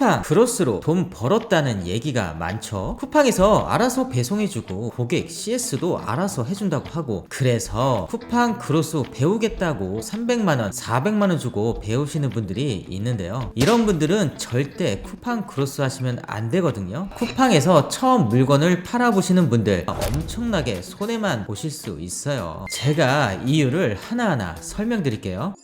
쿠팡 크로스로 돈 벌었다는 얘기가 많죠. 쿠팡에서 알아서 배송해주고 고객 CS도 알아서 해준다고 하고, 그래서 쿠팡 크로스 배우겠다고 300만원 400만원 주고 배우시는 분들이 있는데요, 이런 분들은 절대 쿠팡 크로스 하시면 안 되거든요. 쿠팡에서 처음 물건을 팔아보시는 분들 엄청나게 손해만 보실 수 있어요. 제가 이유를 하나하나 설명드릴게요.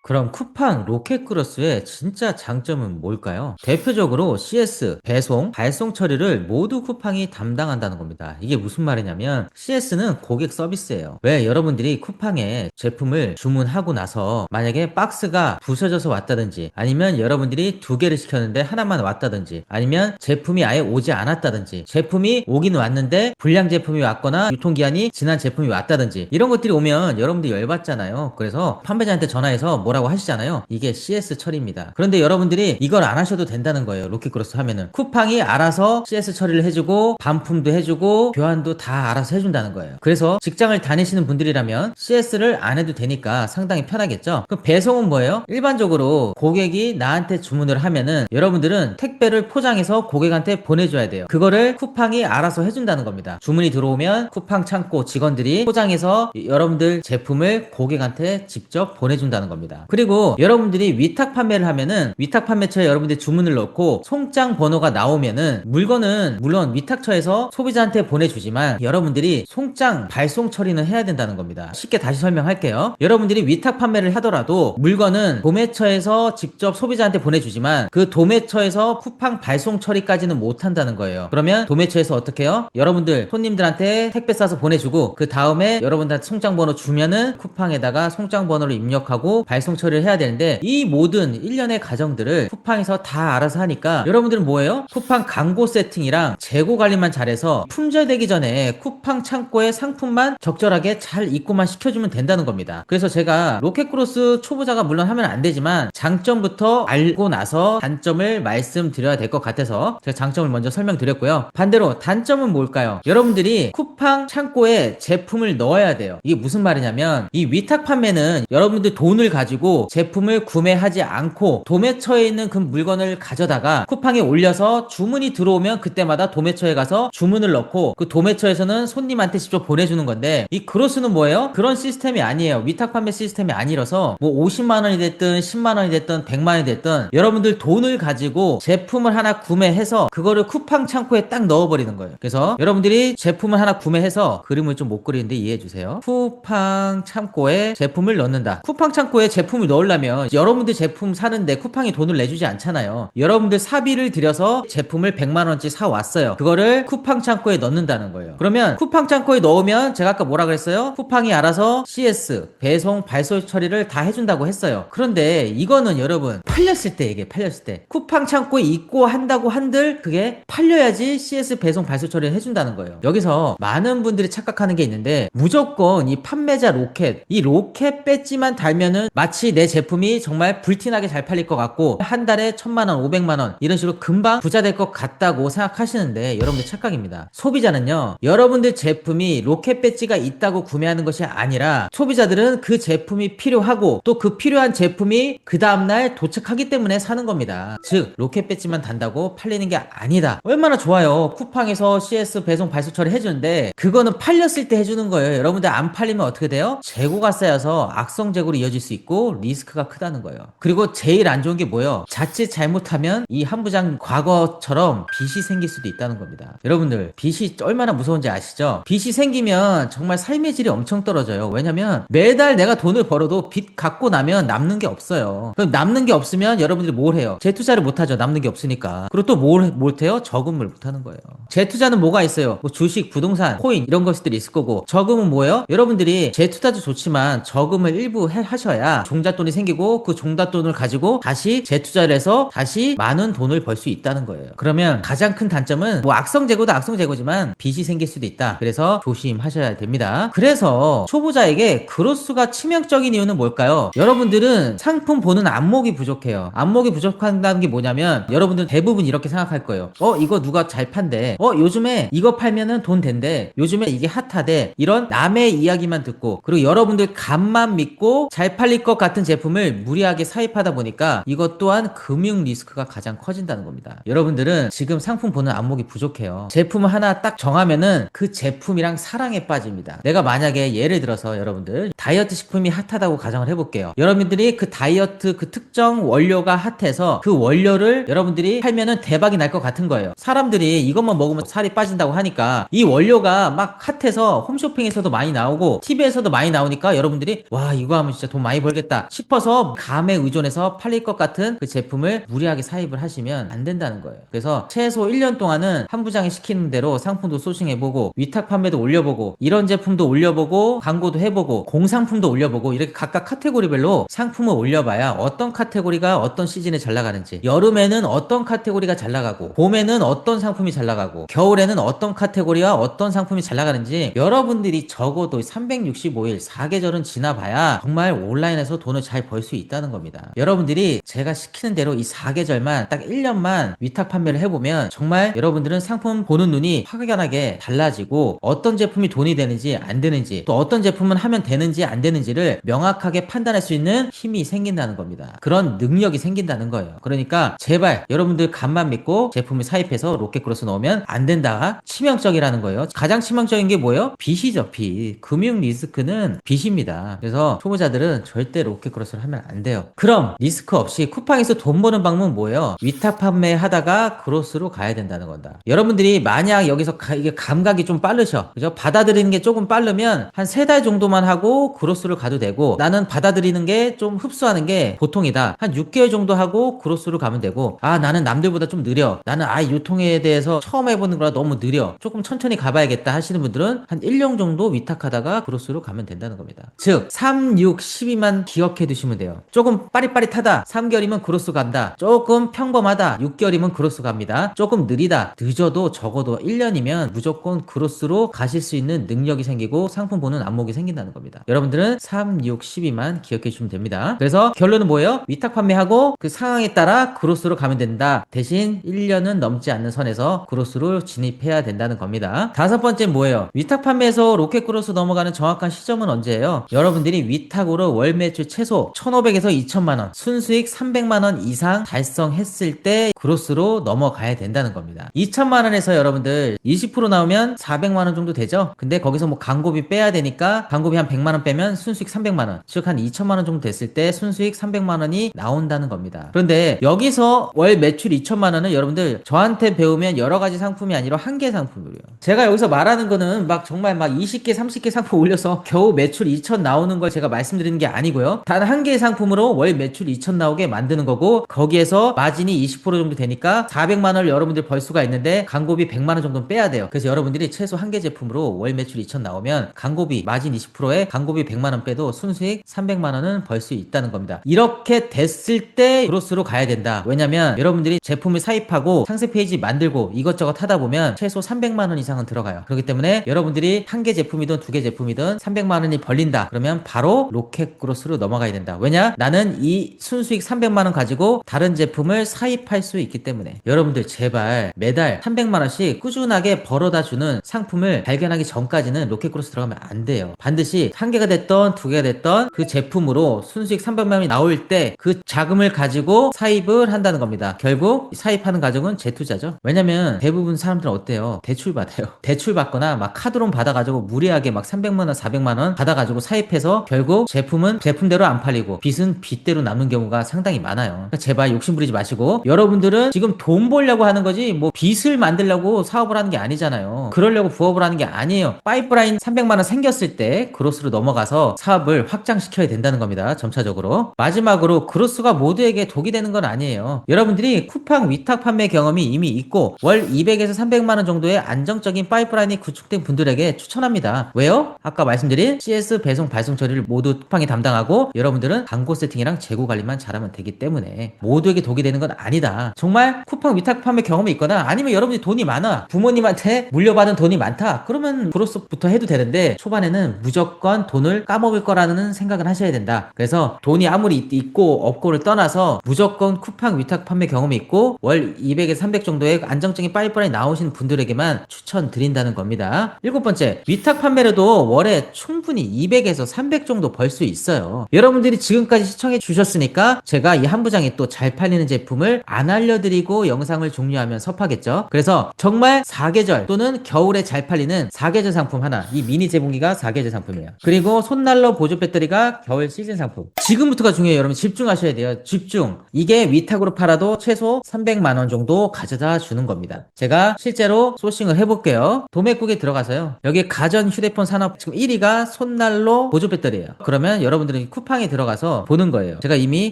그럼 쿠팡 로켓크로스의 진짜 장점은 뭘까요? 대표적으로 CS, 배송, 발송 처리를 모두 쿠팡이 담당한다는 겁니다. 이게 무슨 말이냐면 CS는 고객 서비스예요. 왜 여러분들이 쿠팡에 제품을 주문하고 나서 만약에 박스가 부서져서 왔다든지, 아니면 여러분들이 2개를 시켰는데 하나만 왔다든지, 아니면 제품이 아예 오지 않았다든지, 제품이 오긴 왔는데 불량 제품이 왔거나 유통기한이 지난 제품이 왔다든지, 이런 것들이 오면 여러분들 열받잖아요. 그래서 판매자한테 전화해서 뭐라고 하시잖아요. 이게 CS 처리입니다. 그런데 여러분들이 이걸 안 하셔도 된다는 거예요. 로켓크로스 하면은 쿠팡이 알아서 CS 처리를 해주고 반품도 해주고 교환도 다 알아서 해준다는 거예요. 그래서 직장을 다니시는 분들이라면 CS를 안 해도 되니까 상당히 편하겠죠. 그럼 배송은 뭐예요? 일반적으로 고객이 나한테 주문을 하면은 여러분들은 택배를 포장해서 고객한테 보내줘야 돼요. 그거를 쿠팡이 알아서 해준다는 겁니다. 주문이 들어오면 쿠팡 창고 직원들이 포장해서 여러분들 제품을 고객한테 직접 보내준다는 겁니다. 그리고 여러분들이 위탁 판매를 하면은 위탁 판매처에 여러분들이 주문을 넣고 송장 번호가 나오면은 물건은 물론 위탁처에서 소비자한테 보내주지만 여러분들이 송장 발송 처리는 해야 된다는 겁니다. 쉽게 다시 설명할게요. 여러분들이 위탁 판매를 하더라도 물건은 도매처에서 직접 소비자한테 보내주지만 그 도매처에서 쿠팡 발송 처리까지는 못 한다는 거예요. 그러면 도매처에서 어떻게 해요? 여러분들 손님들한테 택배 싸서 보내주고 그 다음에 여러분들한테 송장 번호 주면은 쿠팡에다가 송장 번호를 입력하고 발송 처리를 해야 되는데, 이 모든 일련의 과정들을 쿠팡에서 다 알아서 하니까 여러분들은 뭐예요? 쿠팡 광고 세팅이랑 재고 관리만 잘해서 품절되기 전에 쿠팡 창고에 상품만 적절하게 잘 입고만 시켜주면 된다는 겁니다. 그래서 제가 로켓크로스 초보자가 물론 하면 안 되지만 장점부터 알고 나서 단점을 말씀드려야 될 것 같아서 제가 장점을 먼저 설명드렸고요. 반대로 단점은 뭘까요? 여러분들이 쿠팡 창고에 제품을 넣어야 돼요. 이게 무슨 말이냐면, 이 위탁 판매는 여러분들 돈을 가지고 제품을 구매하지 않고 도매처에 있는 그 물건을 가져다가 쿠팡에 올려서 주문이 들어오면 그때마다 도매처에 가서 주문을 넣고 그 도매처에서는 손님한테 직접 보내주는 건데, 이 크로스는 뭐예요? 그런 시스템이 아니에요. 위탁 판매 시스템이 아니라서 뭐 50만원이 됐든 10만원이 됐든 100만원이 됐든 여러분들 돈을 가지고 제품을 하나 구매해서 그거를 쿠팡 창고에 딱 넣어버리는 거예요. 그래서 여러분들이 제품을 하나 구매해서, 그림을 좀 못 그리는데 이해해주세요. 쿠팡 창고에 제품을 넣는다. 쿠팡 창고에 제품을 넣으려면 여러분들 제품 사는데 쿠팡이 돈을 내주지 않잖아요. 여러분들 사비를 들여서 제품을 100만원치 사왔어요. 그거를 쿠팡 창고에 넣는다는 거예요. 그러면 쿠팡 창고에 넣으면 제가 아까 뭐라 그랬어요? 쿠팡이 알아서 CS, 배송, 발송 처리를 다 해준다고 했어요. 그런데 이거는 여러분 팔렸을 때 얘기해. 팔렸을 때 쿠팡 창고에 입고 한다고 한들 그게 팔려야지 CS, 배송, 발송 처리를 해준다는 거예요. 여기서 많은 분들이 착각하는 게 있는데, 무조건 이 판매자 로켓, 이 로켓 배지만 달면은 마치 내 제품이 정말 불티나게 잘 팔릴 것 같고 한 달에 1000만원, 500만원 이런 식으로 금방 부자 될 것 같다고 생각하시는데, 여러분들 착각입니다. 소비자는요, 여러분들 제품이 로켓 배지가 있다고 구매하는 것이 아니라 소비자들은 그 제품이 필요하고 또 그 필요한 제품이 그 다음날 도착하기 때문에 사는 겁니다. 즉 로켓 배지만 단다고 팔리는 게 아니다. 얼마나 좋아요. 쿠팡에서 CS, 배송, 발송 처리 해주는데 그거는 팔렸을 때 해주는 거예요. 여러분들 안 팔리면 어떻게 돼요? 재고가 쌓여서 악성 재고로 이어질 수 있고 리스크가 크다는 거예요. 그리고 제일 안 좋은 게 뭐예요? 자칫 잘못하면 이 한부장 과거처럼 빚이 생길 수도 있다는 겁니다. 여러분들 빚이 얼마나 무서운지 아시죠? 빚이 생기면 정말 삶의 질이 엄청 떨어져요. 왜냐면 매달 내가 돈을 벌어도 빚 갚고 나면 남는 게 없어요. 그럼 남는 게 없으면 여러분들이 뭘 해요? 재투자를 못 하죠. 남는 게 없으니까. 그리고 또 뭘 해요? 저금을 못 하는 거예요. 재투자는 뭐가 있어요? 뭐 주식, 부동산, 코인 이런 것들이 있을 거고, 저금은 뭐예요? 여러분들이 재투자도 좋지만 저금을 일부 하셔야 종잣돈이 생기고 그 종잣돈을 가지고 다시 재투자를 해서 다시 많은 돈을 벌 수 있다는 거예요. 그러면 가장 큰 단점은 뭐 악성재고도 악성재고지만 빚이 생길 수도 있다. 그래서 조심하셔야 됩니다. 그래서 초보자에게 크로스가 치명적인 이유는 뭘까요? 여러분들은 상품 보는 안목이 부족해요. 안목이 부족한다는 게 뭐냐면, 여러분들 대부분 이렇게 생각할 거예요. 이거 누가 잘 판대. 요즘에 이거 팔면은 돈 된대. 요즘에 이게 핫하대. 이런 남의 이야기만 듣고, 그리고 여러분들 감만 믿고 잘 팔릴 것 같은 제품을 무리하게 사입하다 보니까 이것 또한 금융 리스크가 가장 커진다는 겁니다. 여러분들은 지금 상품 보는 안목이 부족해요. 제품을 하나 딱 정하면은 그 제품이랑 사랑에 빠집니다. 내가 만약에 예를 들어서 여러분들 다이어트 식품이 핫하다고 가정을 해볼게요. 여러분들이 그 다이어트 그 특정 원료가 핫해서 그 원료를 여러분들이 팔면은 대박이 날 것 같은 거예요. 사람들이 이것만 먹으면 살이 빠진다고 하니까 이 원료가 막 핫해서 홈쇼핑에서도 많이 나오고 TV에서도 많이 나오니까 여러분들이 와 이거 하면 진짜 돈 많이 벌겠다 싶어서 감에 의존해서 팔릴 것 같은 그 제품을 무리하게 사입을 하시면 안 된다는 거예요. 그래서 최소 1년 동안은 한 부장이 시키는 대로 상품도 소싱해보고 위탁 판매도 올려보고 이런 제품도 올려보고 광고도 해보고 공상품도 올려보고 이렇게 각각 카테고리별로 상품을 올려봐야 어떤 카테고리가 어떤 시즌에 잘 나가는지, 여름에는 어떤 카테고리가 잘 나가고 봄에는 어떤 상품이 잘 나가고 겨울에는 어떤 카테고리와 어떤 상품이 잘 나가는지 여러분들이 적어도 365일 4계절은 지나봐야 정말 온라인에서 돈을 잘 벌 수 있다는 겁니다. 여러분들이 제가 시키는 대로 이 4계절만 딱 1년만 위탁 판매를 해보면 정말 여러분들은 상품 보는 눈이 확연하게 달라지고 어떤 제품이 돈이 되는지 안 되는지 또 어떤 제품은 하면 되는지 안 되는지를 명확하게 판단할 수 있는 힘이 생긴다는 겁니다. 그런 능력이 생긴다는 거예요. 그러니까 제발 여러분들 간만 믿고 제품을 사입해서 로켓크로스 넣으면 안 된다. 치명적이라는 거예요. 가장 치명적인 게 뭐예요? 빚이죠, 빚. 금융 리스크는 빚입니다. 그래서 초보자들은 절대 로켓크로스를 하면 안 돼요. 그럼 리스크 없이 쿠팡에서 돈 버는 방법은 뭐예요? 위탁 판매 하다가 크로스로 가야 된다는 건다. 여러분들이 만약 여기서 이게 감각이 좀 빠르셔. 그죠? 받아들이는 게 조금 빠르면 한 3달 정도만 하고 크로스를 가도 되고 나는 받아들이는 게 좀 흡수하는 게 보통이다. 한 6개월 정도 하고 크로스로 가면 되고 아 나는 남들보다 좀 느려. 나는 유통에 대해서 처음 해보는 거라 너무 느려. 조금 천천히 가봐야겠다 하시는 분들은 한 1년 정도 위탁하다가 크로스로 가면 된다는 겁니다. 즉 3, 6, 12만 기억해 두시면 돼요. 조금 빠릿빠릿하다. 3개월이면 크로스 간다. 조금 평범하다. 6개월이면 크로스 갑니다. 조금 느리다. 늦어도 적어도 1년이면 무조건 크로스로 가실 수 있는 능력이 생기고 상품 보는 안목이 생긴다는 겁니다. 여러분들은 3, 6, 12만 기억해 주시면 됩니다. 그래서 결론은 뭐예요? 위탁 판매하고 그 상황에 따라 크로스로 가면 된다. 대신 1년은 넘지 않는 선에서 크로스로 진입해야 된다는 겁니다. 5번째 뭐예요? 위탁 판매에서 로켓 크로스 넘어가는 정확한 시점은 언제예요? 여러분들이 위탁으로 월 매출 최소 1,500에서 2,000만원, 순수익 300만원 이상 달성했을 때 크로스로 넘어가야 된다는 겁니다. 2,000만원에서 여러분들 20% 나오면 400만원 정도 되죠? 근데 거기서 뭐 광고비 빼야 되니까 광고비 한 100만원 빼면 순수익 300만원, 즉 한 2,000만원 정도 됐을 때 순수익 300만원이 나온다는 겁니다. 그런데 여기서 월 매출 2,000만원은 여러분들 저한테 배우면 여러 가지 상품이 아니라 한 개 상품이에요. 제가 여기서 말하는 거는 막 정말 막 20개, 30개 상품 올려서 겨우 매출 2,000 나오는 걸 제가 말씀드리는 게 아니고요. 단 한 개의 상품으로 월 매출 2,000 나오게 만드는 거고 거기에서 마진이 20% 정도 되니까 400만원을 여러분들 벌 수가 있는데 광고비 100만원 정도는 빼야 돼요. 그래서 여러분들이 최소 한 개 제품으로 월 매출 2,000 나오면 광고비 마진 20%에 광고비 100만원 빼도 순수익 300만원은 벌 수 있다는 겁니다. 이렇게 됐을 때 크로스로 가야 된다. 왜냐면 여러분들이 제품을 사입하고 상세 페이지 만들고 이것저것 하다 보면 최소 300만원 이상은 들어가요. 그렇기 때문에 여러분들이 한 개 제품이든 두 개 제품이든 300만원이 벌린다. 그러면 바로 로켓 크로스로 넘어가야 된다. 왜냐? 나는 이 순수익 300만원 가지고 다른 제품을 사입할 수 있기 때문에 여러분들 제발 매달 300만원씩 꾸준하게 벌어다 주는 상품을 발견하기 전까지는 로켓 크로스 들어가면 안 돼요. 반드시 한 개가 됐던 두 개가 됐던 그 제품으로 순수익 300만원이 나올 때 그 자금을 가지고 사입을 한다는 겁니다. 결국 사입하는 가정은 재투자죠. 왜냐면 대부분 사람들은 어때요? 대출 받아요. 대출 받거나 막 카드론 받아가지고 무리하게 막 300만원 400만원 받아가지고 사입해서 결국 제품은 제품대로 안 팔리고 빚은 빚대로 남는 경우가 상당히 많아요. 그러니까 제발 욕심부리지 마시고 여러분들은 지금 돈 벌려고 하는 거지 뭐 빚을 만들려고 사업을 하는 게 아니잖아요. 그러려고 부업을 하는 게 아니에요. 파이프라인 300만원 생겼을 때 크로스로 넘어가서 사업을 확장시켜야 된다는 겁니다. 점차적으로. 마지막으로 크로스가 모두에게 독이 되는 건 아니에요. 여러분들이 쿠팡 위탁 판매 경험이 이미 있고 월 200에서 300만원 정도의 안정적인 파이프라인이 구축된 분들에게 추천합니다. 왜요? 아까 말씀드린 CS 배송 발송 처리를 모두 쿠팡이 담당하고 여러분들은 광고 세팅이랑 재고 관리만 잘하면 되기 때문에 모두에게 독이 되는 건 아니다. 정말 쿠팡 위탁 판매 경험이 있거나 아니면 여러분들이 돈이 많아. 부모님한테 물려받은 돈이 많다. 그러면 크로스부터 해도 되는데 초반에는 무조건 돈을 까먹을 거라는 생각을 하셔야 된다. 그래서 돈이 아무리 있고 없고를 떠나서 무조건 쿠팡 위탁 판매 경험이 있고 월 200에서 300 정도의 안정적인 파이프라인 나오신 분들에게만 추천드린다는 겁니다. 7번째, 위탁 판매로도 월에 충분히 200에서 300 정도 벌 수 있어요. 여러분들이 지금까지 시청해 주셨으니까 제가 이 한부장이 또 잘 팔리는 제품을 안 알려드리고 영상을 종료하면 섭하겠죠. 그래서 정말 사계절 또는 겨울에 잘 팔리는 사계절 상품 하나, 이 미니 제봉기가 사계절 상품이에요. 그리고 손난로 보조 배터리가 겨울 시즌 상품. 지금부터가 중요해요. 여러분 집중하셔야 돼요. 집중. 이게 위탁으로 팔아도 최소 300만원 정도 가져다 주는 겁니다. 제가 실제로 소싱을 해볼게요. 도매국에 들어가서요. 여기 가전 휴대폰 산업 지금 1위가 손난로 보조 배터리예요. 그러면 여러분들은 쿠팡에 들어가서 보는 거예요. 제가 이미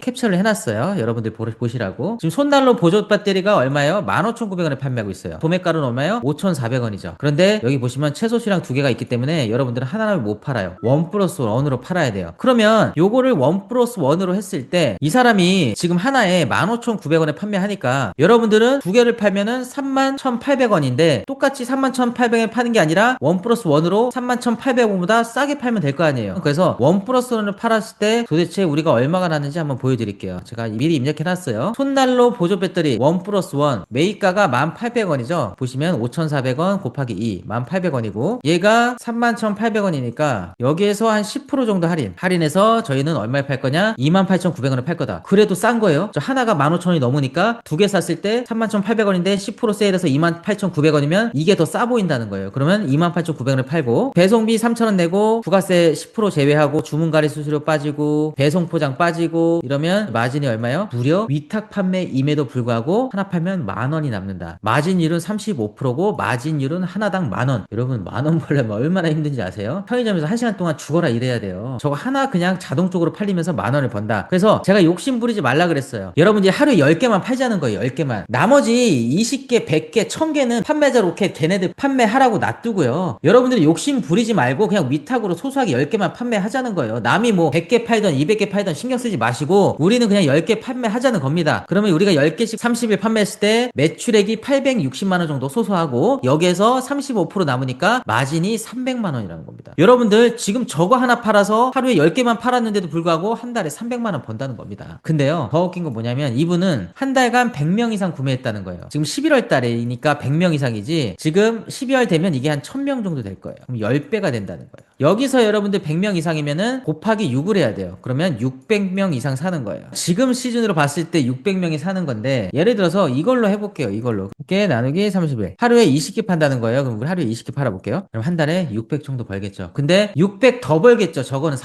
캡처를 해놨어요. 여러분들 보시라고. 지금 손난로 보조 배터리가 얼마예요? 15,900원에 판매하고 있어요. 도매가는 얼마예요? 5,400원이죠. 그런데 여기 보시면 최소 수량 2개가 있기 때문에 여러분들은 하나를 못 팔아요. 1+1으로 팔아야 돼요. 그러면 요거를 1+1으로 했을 때 이 사람이 지금 하나에 15,900원에 판매하니까 여러분들은 2개를 팔면은 31,800원인데 똑같이 31,800원에 파는 게 아니라 1+1으로 31,800원보다 싸게 팔면 될 거 아니에요. 그래서 1+1을 팔았을 때 도대체 우리가 얼마가 났는지 한번 보여드릴게요. 제가 미리 입력해놨어요. 손난로 보조 배터리 1+1 매입가가 1,800원이죠. 보시면 5,400원 곱하기 2 1,800원이고 얘가 31,800원이니까 여기에서 한 10% 정도 할인해서 저희는 얼마에 팔 거냐? 28,900원에 팔 거다. 그래도 싼 거예요. 저 하나가 15,000원이 넘으니까 두 개 샀을 때 31,800원인데 10% 세일해서 28,900원이면 이게 더 싸 보인다는 거예요. 그러면 28,900원에 팔고 배송비 3,000원 내고 부가세 10% 제외하고 주문가리 수수료 빠지고 배송 포장 빠지고 이러면 마진이 얼마예요? 무려 위탁 판매임에도 불구하고 하나 팔면 10,000원이 남는다. 마진율은 35%고 마진율은 하나당 10,000원. 여러분 10,000원 벌려면 얼마나 힘든지 아세요? 편의점에서 1시간 동안 죽어라 일해야 돼요. 저거 하나 그냥 자동적으로 팔리면서 10,000원을 번다. 그래서 제가 욕심 부리지 말라 그랬어요. 여러분들이 하루에 10개만 팔자는 거예요. 10개만. 나머지 20개, 100개, 1000개는 판매자 로켓 걔네들 판매하라고 놔두고요. 여러분들이 욕심 부리지 말고 그냥 위탁으로 소소하게 10개만 판매하자는 거예요. 남이 뭐 100개 팔던 200개 팔던 신경 쓰지 마시고 우리는 그냥 10개 판매하자는 겁니다. 그러면 우리가 10개씩 30일 판매했을 때 매출액이 860만원 정도 소소하고 여기에서 35% 남으니까 마진이 300만원이라는 겁니다. 여러분들 지금 저거 하나 팔아서 하루에 10개만 팔았는데도 불구하고 한 달에 300만원 번다는 겁니다. 근데요 더 웃긴 건 뭐냐면 이분은 한 달간 100명 이상 구매했다는 거예요. 지금 11월 달이니까 100명 이상이지 지금 12월 되면 이게 한 1000명 정도 될 거예요. 그럼 10배가 된다는 거예요. 여기서 여러분들 100명 이상이면은 곱하기 6을 해야 돼요. 그러면 600명 이상 사는 거예요. 지금 시즌으로 봤을 때 600명이 사는 건데 예를 들어서 이걸로 해볼게요. 이걸로 100개 나누기 30일 하루에 20개 판다는 거예요. 그럼 우리 하루에 20개 팔아볼게요. 그럼 한 달에 600 정도 벌겠죠. 근데 600 더 벌겠죠. 저거는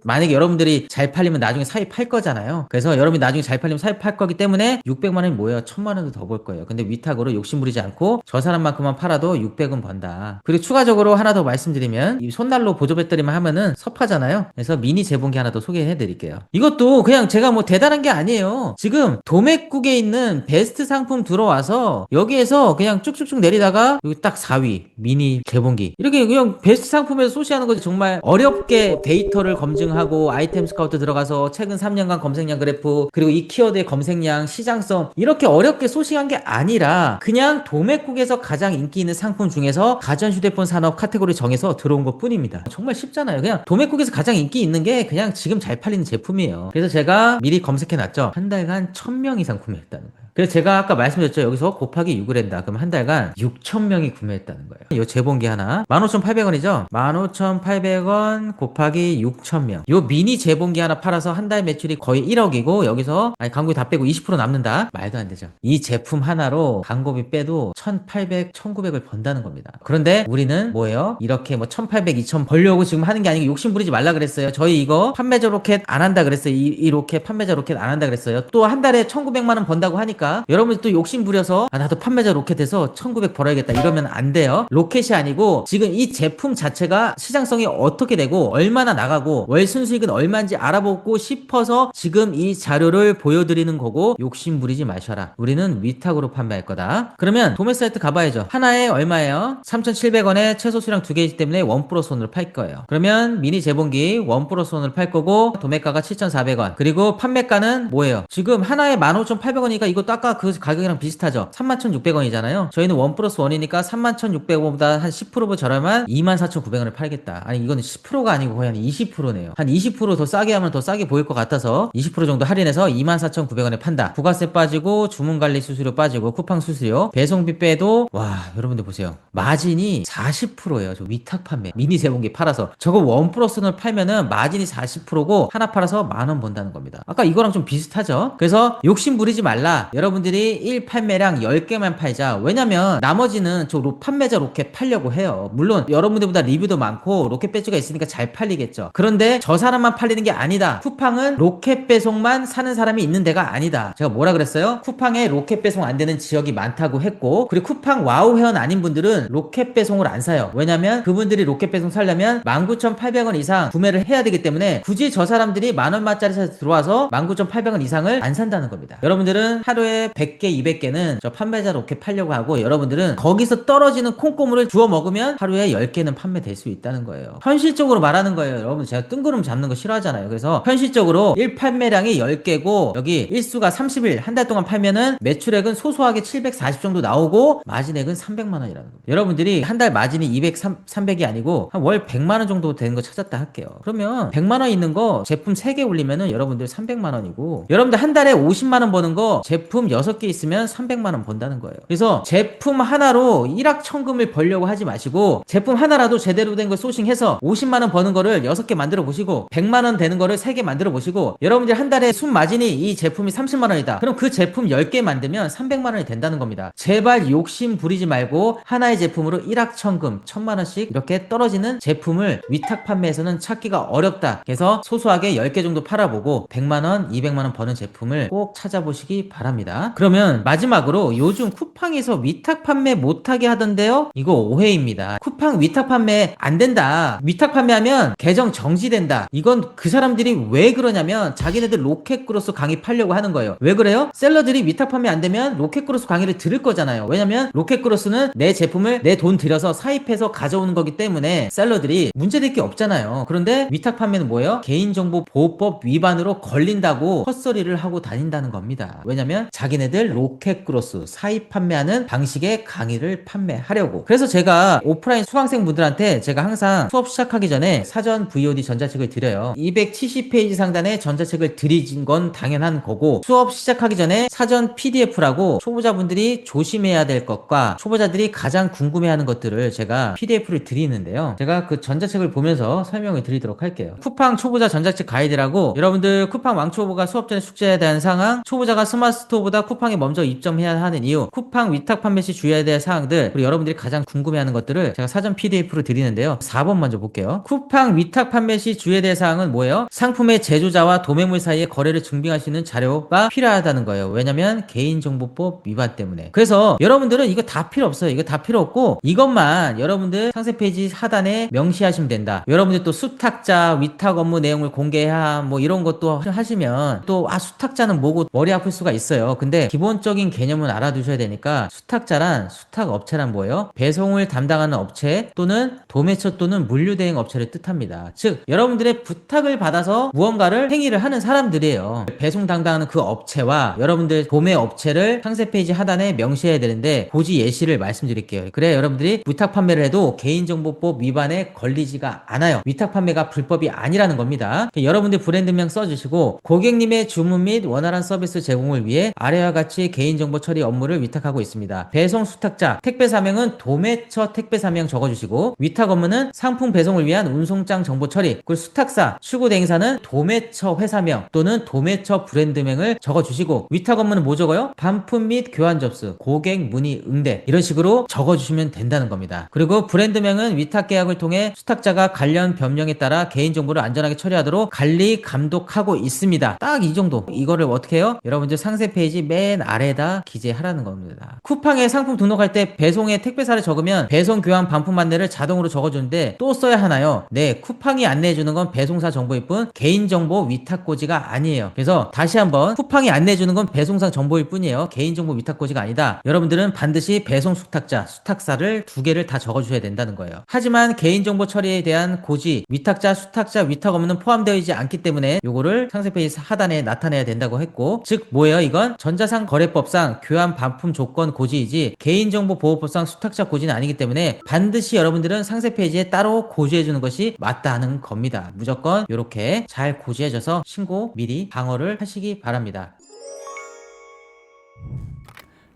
만약에 여러분들이 잘 팔리면 나중에 사입할 거잖아요. 그래서 여러분이 나중에 잘 팔리면 사입할 거기 때문에 600만 원이 뭐예요? 1000만 원도 더 벌 거예요. 근데 위탁으로 욕심부리지 않고 저 사람만큼만 팔아도 600은 번다. 그리고 추가적으로 하나 더 말씀드리면 이 손난로 보조 배터리만 하면은 섭하잖아요. 그래서 미니 재봉기 하나 더 소개해 드릴게요. 이것도 그냥 제가 뭐 대단한 게 아니에요. 지금 도매국에 있는 베스트 상품 들어와서 여기에서 그냥 쭉쭉쭉 내리다가 여기 딱 4위 미니 재봉기 이렇게 그냥 베스트 상품에서 소시하는 거지. 정말 어렵게 데이터를 검증하고 아이템 스카우트 들어가서 최근 3년간 검색량 그래프 그리고 이 키워드의 검색량 시장성 이렇게 어렵게 소싱한 게 아니라 그냥 도매국에서 가장 인기 있는 상품 중에서 가전 휴대폰 산업 카테고리 정해서 들어온 것 뿐입니다. 정말 쉽잖아요. 그냥 도매국에서 가장 인기 있는 게 그냥 지금 잘 팔리는 제품이에요. 그래서 제가 미리 검색해 놨죠. 한 달간 1000명 이상 구매했다는 거예요. 그래서 제가 아까 말씀드렸죠. 여기서 곱하기 6을 한다. 그럼 한 달간 6000명이 구매했다는 거예요. 이 재봉기 하나 15,800원이죠. 15,800원 곱하기 6000명. 요 미니 재봉기 하나 팔아서 한 달 매출이 거의 1억이고 여기서 광고 다 빼고 20% 남는다. 말도 안 되죠. 이 제품 하나로 광고비 빼도 1,800, 1,900을 번다는 겁니다. 그런데 우리는 뭐예요? 이렇게 뭐 1,800, 2,000 벌려고 지금 하는 게 아니고 욕심 부리지 말라 그랬어요. 저희 이거 판매자 로켓 안 한다 그랬어요. 이 로켓 판매자 로켓 안 한다 그랬어요. 또 한 달에 1,900만 원 번다고 하니까 여러분들 또 욕심 부려서 나도 판매자 로켓에서 1,900 벌어야겠다 이러면 안 돼요. 로켓이 아니고 지금 이 제품 자체가 시장성이 어떻게 되고 얼마나 나가고 월 순수익은 얼마인지 알아보고 싶어서 지금 이 자료를 보여드리는 거고 욕심 부리지 마셔라. 우리는 위탁으로 판매할 거다. 그러면 도매 사이트 가봐야죠. 하나에 얼마예요? 3,700원에 최소 수량 2개이기 때문에 1+1으로 팔 거예요. 그러면 미니 재봉기 1+1으로 팔 거고 도매가가 7,400원. 그리고 판매가는 뭐예요? 지금 하나에 15,800원이니까 이것도 이것도 아까 그 가격이랑 비슷하죠. 31,600원이잖아요. 저희는 원 플러스 원이니까 31,600원보다 한 10% 저렴한 24,900원에 팔겠다. 아니 이거는 10%가 아니고 거의 한 20%네요. 한 20%더 싸게 하면 더 싸게 보일 것 같아서 20% 정도 할인해서 24,900원에 판다. 부가세 빠지고 주문관리 수수료 빠지고 쿠팡 수수료 배송비 빼도 와 여러분들 보세요. 마진이 40%예요. 저 위탁 판매 미니 세봉기 팔아서 저거 원 플러스를 팔면은 마진이 40%고 하나 팔아서 10,000원 번다는 겁니다. 아까 이거랑 좀 비슷하죠. 그래서 욕심 부리지 말라. 여러분들이 1 판매량 10개만 팔자. 왜냐면 나머지는 저 판매자 로켓 팔려고 해요. 물론 여러분들보다 리뷰도 많고 로켓 배지가 있으니까 잘 팔리겠죠. 그런데 저 사람만 팔리는 게 아니다. 쿠팡은 로켓 배송만 사는 사람이 있는 데가 아니다. 제가 뭐라 그랬어요? 쿠팡에 로켓 배송 안 되는 지역이 많다고 했고, 그리고 쿠팡 와우 회원 아닌 분들은 로켓 배송을 안 사요. 왜냐면 그분들이 로켓 배송 살려면 19,800원 이상 구매를 해야 되기 때문에 굳이 저 사람들이 10,000원짜리 들어와서 19,800원 이상을 안 산다는 겁니다. 여러분들은 하루에 100개, 200개는 저 판매자 로켓 팔려고 하고, 여러분들은 거기서 떨어지는 콩고물을 주워 먹으면 하루에 10개는 판매될 수 있다는 거예요. 현실적으로 말하는 거예요. 여러분 제가 뜬구름 잡는 거 싫어하잖아요. 그래서 현실적으로 1 판매량이 10개고 여기 일수가 30일 한 달 동안 팔면은 매출액은 소소하게 740 정도 나오고 마진액은 300만 원이라는 겁니다. 여러분들이 한 달 마진이 200, 300이 아니고 한 월 100만 원 정도 되는 거 찾았다 할게요. 그러면 100만 원 있는 거 제품 3개 올리면은 여러분들 300만 원이고, 여러분들 한 달에 50만 원 버는 거 제품 6개 있으면 300만 원 번다는 거예요. 그래서 제품 하나로 1억 천금을 벌려고 하지 마시고 제품 하나라도 제대로 된 거 소싱해서 50만 원 버는 거를 6개 만들어 보시고 100만 원 되는 거를 3개 만들어 보시고, 여러분들 한 달에 순 마진이 이 제품이 30만 원이다. 그럼 그 제품 10개 만들면 300만 원이 된다는 겁니다. 제발 욕심 부리지 말고 하나의 제품으로 1억 천금 1,000만 원씩 이렇게 떨어지는 제품을 위탁 판매에서는 찾기가 어렵다. 그래서 소소하게 10개 정도 팔아보고 100만 원, 200만 원 버는 제품을 꼭 찾아보시기 바랍니다. 그러면 마지막으로 요즘 쿠팡에서 위탁 판매 못하게 하던데요? 이거 오해입니다. 쿠팡 위탁 판매 안 된다. 위탁 판매하면 계정 정지된다. 이건 그 사람들이 왜 그러냐면 자기네들 로켓크로스 강의 팔려고 하는 거예요. 왜 그래요? 셀러들이 위탁 판매 안 되면 로켓크로스 강의를 들을 거잖아요. 왜냐면 로켓크로스는 내 제품을 내 돈 들여서 사입해서 가져오는 거기 때문에 셀러들이 문제될 게 없잖아요. 그런데 위탁 판매는 뭐예요? 개인정보보호법 위반으로 걸린다고 헛소리를 하고 다닌다는 겁니다. 왜냐면 자기네들 로켓크로스 사입 판매하는 방식의 강의를 판매하려고. 그래서 제가 오프라인 수강생분들한테 제가 항상 수업 시작하기 전에 사전 VOD 전자책을 드려요. 270페이지 상단에 전자책을 드리진 건 당연한 거고, 수업 시작하기 전에 사전 PDF라고 초보자분들이 조심해야 될 것과 초보자들이 가장 궁금해하는 것들을 제가 PDF를 드리는데요. 제가 그 전자책을 보면서 설명을 드리도록 할게요. 쿠팡 초보자 전자책 가이드라고, 여러분들 쿠팡 왕초보가 수업 전에 숙제에 대한 상황, 초보자가 스마트 스토어보다 쿠팡에 먼저 입점해야 하는 이유, 쿠팡 위탁 판매 시 주의해야 될 사항들, 그리고 여러분들이 가장 궁금해하는 것들을 제가 사전 PDF로 드리는데요. 4번 먼저 볼게요. 쿠팡 위탁 판매 시 주의해야 될 사항은 뭐예요? 상품의 제조자와 도매물 사이의 거래를 증빙할 수 있는 자료가 필요하다는 거예요. 왜냐면 개인정보법 위반 때문에. 그래서 여러분들은 이거 다 필요 없어요. 이거 다 필요 없고 이것만 여러분들 상세 페이지 하단에 명시하시면 된다. 여러분들 또 수탁자 위탁 업무 내용을 공개해야 뭐 이런 것도 하시면 또 수탁자는 뭐고 머리 아플 수가 있어요. 근데 기본적인 개념은 알아두셔야 되니까, 수탁자란 수탁 업체란 뭐예요? 배송을 담당하는 업체 또는 도매처 또는 물류대행 업체를 뜻합니다. 즉 여러분들의 부탁을 받아서 무언가를 행위를 하는 사람들이에요. 배송 담당하는 그 업체와 여러분들 도매 업체를 상세 페이지 하단에 명시해야 되는데 고지 예시를 말씀드릴게요. 그래 여러분들이 위탁 판매를 해도 개인정보법 위반에 걸리지가 않아요. 위탁 판매가 불법이 아니라는 겁니다. 여러분들 브랜드명 써주시고, 고객님의 주문 및 원활한 서비스 제공을 위해 아래와 같이 개인정보 처리 업무를 위탁하고 있습니다. 배송 수탁자, 택배 사명은 도매처 택배 사명 적어주시고, 위탁 업무는 상품 배송을 위한 운송장 정보 처리, 그리고 수탁사, 출고 대행사는 도매처 회사명 또는 도매처 브랜드명을 적어주시고, 위탁 업무는 뭐 적어요? 반품 및 교환 접수, 고객 문의 응대, 이런 식으로 적어주시면 된다는 겁니다. 그리고 브랜드명은 위탁 계약을 통해 수탁자가 관련 변경에 따라 개인정보를 안전하게 처리하도록 관리 감독하고 있습니다. 딱 이 정도. 이거를 어떻게 해요? 여러분들 상세 페이지 맨 아래에다 기재하라는 겁니다. 쿠팡에 상품 등록할 때 배송에 택배사를 적으면 배송 교환 반품 안내를 자동으로 적어주는데 또 써야 하나요? 네, 쿠팡이 안내해주는 건 배송사 정보일 뿐 개인정보 위탁고지가 아니에요. 그래서 다시 한번, 쿠팡이 안내해주는 건 배송사 정보일 뿐이에요. 개인정보 위탁고지가 아니다. 여러분들은 반드시 배송 수탁자, 수탁사를 2개를 다 적어주셔야 된다는 거예요. 하지만 개인정보 처리에 대한 고지, 위탁자, 수탁자, 위탁 업무는 포함되어 있지 않기 때문에 요거를 상세 페이지 하단에 나타내야 된다고 했고, 즉 뭐예요? 이건 전자상 거래법상 교환 반품 조건 고지이지 개인정보보호법상 수탁자 고지는 아니기 때문에 반드시 여러분들은 상세 페이지에 따로 고지해주는 것이 맞다는 겁니다. 무조건 이렇게 잘 고지해줘서 신고 미리 방어를 하시기 바랍니다.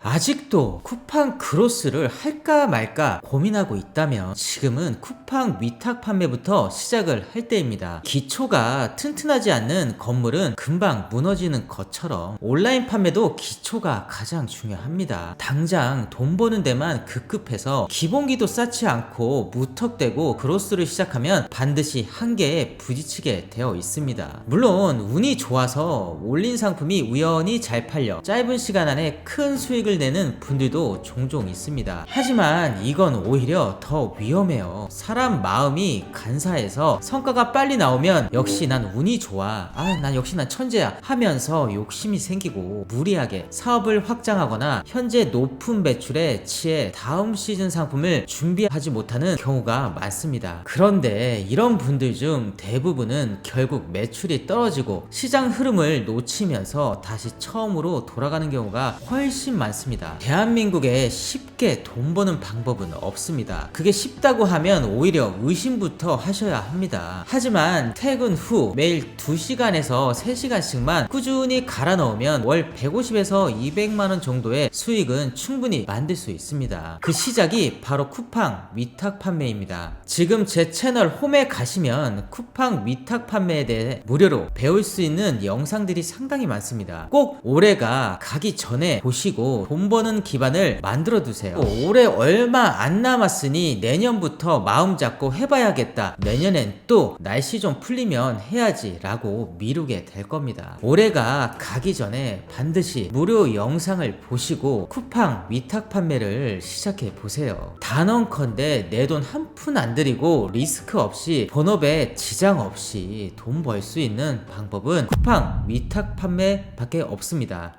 아직도 쿠팡 크로스를 할까 말까 고민하고 있다면 지금은 쿠팡 위탁 판매부터 시작을 할 때입니다. 기초가 튼튼하지 않는 건물은 금방 무너지는 것처럼 온라인 판매도 기초가 가장 중요합니다. 당장 돈 버는 데만 급급해서 기본기도 쌓지 않고 무턱대고 크로스를 시작하면 반드시 한계에 부딪히게 되어 있습니다. 물론 운이 좋아서 올린 상품이 우연히 잘 팔려 짧은 시간 안에 큰 수익을 내는 분들도 종종 있습니다. 하지만 이건 오히려 더 위험해요. 사람 마음이 간사해서 성과가 빨리 나오면 역시 난 운이 좋아, 난 역시 난 천재야 하면서 욕심이 생기고 무리하게 사업을 확장하거나 현재 높은 매출에 치해 다음 시즌 상품을 준비하지 못하는 경우가 많습니다. 그런데 이런 분들 중 대부분은 결국 매출이 떨어지고 시장 흐름을 놓치면서 다시 처음으로 돌아가는 경우가 훨씬 많습니다. 대한민국에 쉽게 돈 버는 방법은 없습니다. 그게 쉽다고 하면 오히려 의심부터 하셔야 합니다. 하지만 퇴근 후 매일 2시간에서 3시간씩만 꾸준히 갈아 넣으면 월 150에서 200만원 정도의 수익은 충분히 만들 수 있습니다. 그 시작이 바로 쿠팡 위탁 판매입니다. 지금 제 채널 홈에 가시면 쿠팡 위탁 판매에 대해 무료로 배울 수 있는 영상들이 상당히 많습니다. 꼭 올해가 가기 전에 보시고 돈 버는 기반을 만들어 두세요. 올해 얼마 안 남았으니 내년부터 마음 잡고 해봐야겠다, 내년엔 또 날씨 좀 풀리면 해야지 라고 미루게 될 겁니다. 올해가 가기 전에 반드시 무료 영상을 보시고 쿠팡 위탁 판매를 시작해 보세요. 단언컨대 내 돈 한 푼 안 들이고 리스크 없이 본업에 지장 없이 돈 벌 수 있는 방법은 쿠팡 위탁 판매밖에 없습니다.